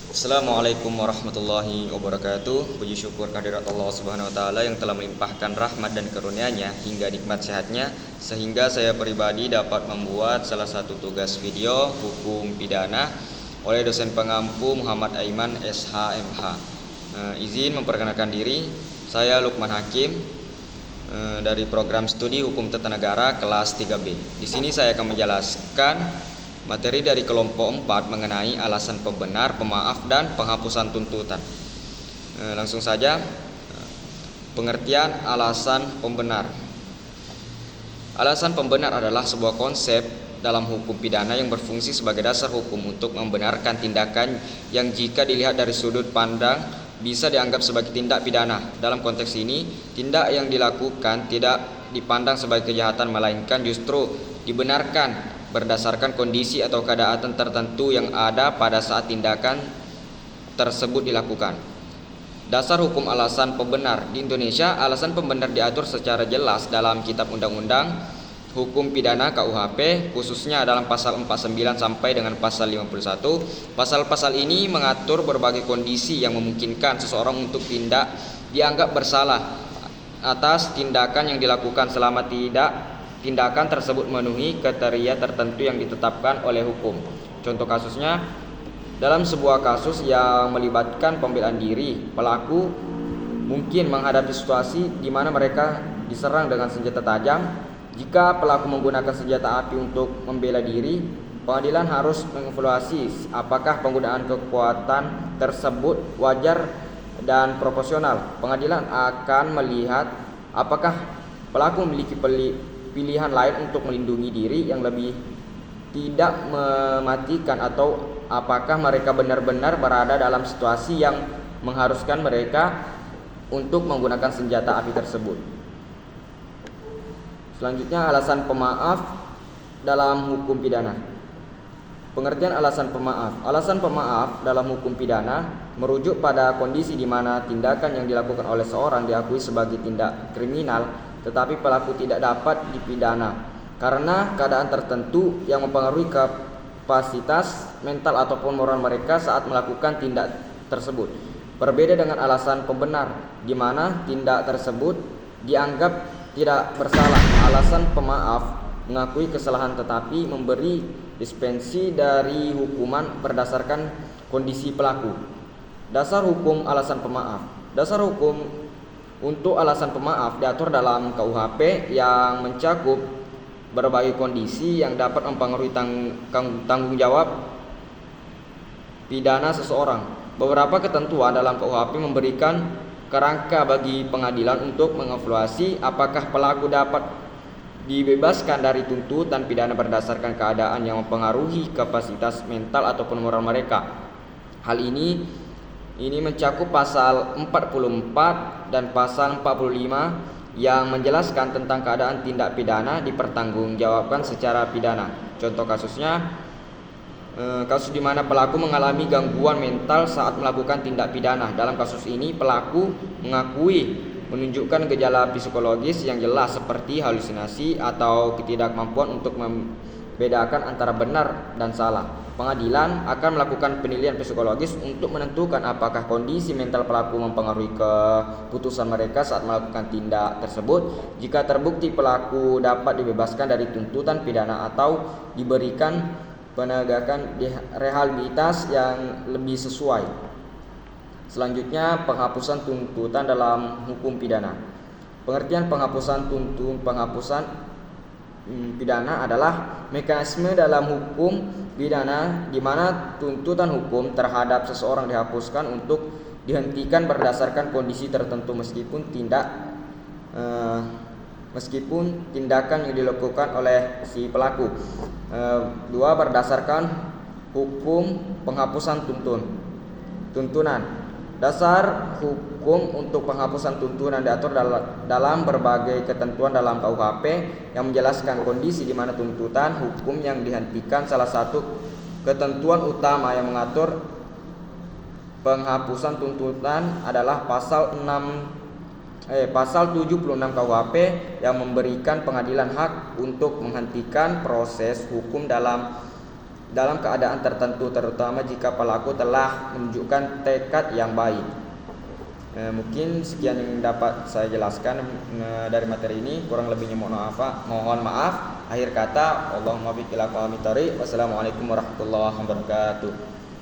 Assalamualaikum warahmatullahi wabarakatuh. Puji syukur kehadirat Allah Subhanahu wa taala yang telah melimpahkan rahmat dan karunia-Nya hingga nikmat sehatnya sehingga saya pribadi dapat membuat salah satu tugas video hukum pidana oleh dosen pengampu Muhammad Aiman SHMH. Izin memperkenalkan diri, saya Lukman Hakim dari program studi Hukum Tata Negara kelas 3B. Di sini saya akan menjelaskan materi dari kelompok 4 mengenai alasan pembenar, pemaaf, dan penghapusan tuntutan. Langsung saja, pengertian alasan pembenar. Alasan pembenar adalah sebuah konsep dalam hukum pidana yang berfungsi sebagai dasar hukum untuk membenarkan tindakan yang jika dilihat dari sudut pandang bisa dianggap sebagai tindak pidana. Dalam konteks ini, tindak yang dilakukan tidak dipandang sebagai kejahatan melainkan justru dibenarkan berdasarkan kondisi atau keadaan tertentu yang ada pada saat tindakan tersebut dilakukan. Dasar hukum alasan pembenar di Indonesia, alasan pembenar diatur secara jelas dalam Kitab Undang-Undang Hukum Pidana KUHP, khususnya dalam pasal 49 sampai dengan pasal 51. Pasal-pasal ini mengatur berbagai kondisi yang memungkinkan seseorang untuk dianggap bersalah atas tindakan yang dilakukan selama tindakan tersebut memenuhi kriteria tertentu yang ditetapkan oleh hukum. Contoh kasusnya, dalam sebuah kasus yang melibatkan pembelaan diri, pelaku mungkin menghadapi situasi di mana mereka diserang dengan senjata tajam. Jika pelaku menggunakan senjata api untuk membela diri, pengadilan harus mengevaluasi apakah penggunaan kekuatan tersebut wajar dan proporsional. Pengadilan akan melihat apakah pelaku memiliki pilihan lain untuk melindungi diri yang lebih tidak mematikan, atau apakah mereka benar-benar berada dalam situasi yang mengharuskan mereka untuk menggunakan senjata api tersebut. Selanjutnya, alasan pemaaf dalam hukum pidana. Pengertian alasan pemaaf. Alasan pemaaf dalam hukum pidana merujuk pada kondisi di mana tindakan yang dilakukan oleh seorang diakui sebagai tindak kriminal tetapi pelaku tidak dapat dipidana karena keadaan tertentu yang mempengaruhi kapasitas mental ataupun moral mereka saat melakukan tindak tersebut. Berbeda dengan alasan pembenar di mana tindak tersebut dianggap tidak bersalah. Alasan pemaaf mengakui kesalahan tetapi memberi dispensi dari hukuman berdasarkan kondisi pelaku. Dasar hukum alasan pemaaf. Dasar hukum untuk alasan pemaaf diatur dalam KUHP yang mencakup berbagai kondisi yang dapat mempengaruhi tanggung jawab pidana seseorang. Beberapa ketentuan dalam KUHP memberikan kerangka bagi pengadilan untuk mengevaluasi apakah pelaku dapat dibebaskan dari tuntutan pidana berdasarkan keadaan yang mempengaruhi kapasitas mental ataupun moral mereka. Hal ini mencakup pasal 44 dan pasal 45 yang menjelaskan tentang keadaan tindak pidana dipertanggungjawabkan secara pidana. Contoh kasusnya, kasus di mana pelaku mengalami gangguan mental saat melakukan tindak pidana. Dalam kasus ini pelaku mengakui menunjukkan gejala psikologis yang jelas seperti halusinasi atau ketidakmampuan untuk membedakan antara benar dan salah. Pengadilan akan melakukan penilaian psikologis untuk menentukan apakah kondisi mental pelaku mempengaruhi keputusan mereka saat melakukan tindak tersebut. Jika terbukti pelaku dapat dibebaskan dari tuntutan pidana atau diberikan penegakan rehabilitas yang lebih sesuai. Selanjutnya, penghapusan tuntutan dalam hukum pidana. Pengertian penghapusan pidana adalah mekanisme dalam hukum pidana di mana tuntutan hukum terhadap seseorang dihapuskan untuk dihentikan berdasarkan kondisi tertentu meskipun tindakan yang dilakukan oleh si pelaku. 2. Berdasarkan hukum penghapusan tuntunan. Dasar hukum untuk penghapusan tuntunan diatur dalam berbagai ketentuan dalam KUHP yang menjelaskan kondisi di mana tuntutan hukum yang dihentikan. Salah satu ketentuan utama yang mengatur penghapusan tuntutan adalah pasal 76 KUHP yang memberikan pengadilan hak untuk menghentikan proses hukum dalam dalam keadaan tertentu, terutama jika pelaku telah menunjukkan tekad yang baik. Mungkin sekian yang dapat saya jelaskan dari materi ini. Kurang lebihnya mohon maaf. Akhir kata, Allahumma biqil aqwamit thariq. Wassalamualaikum warahmatullahi wabarakatuh.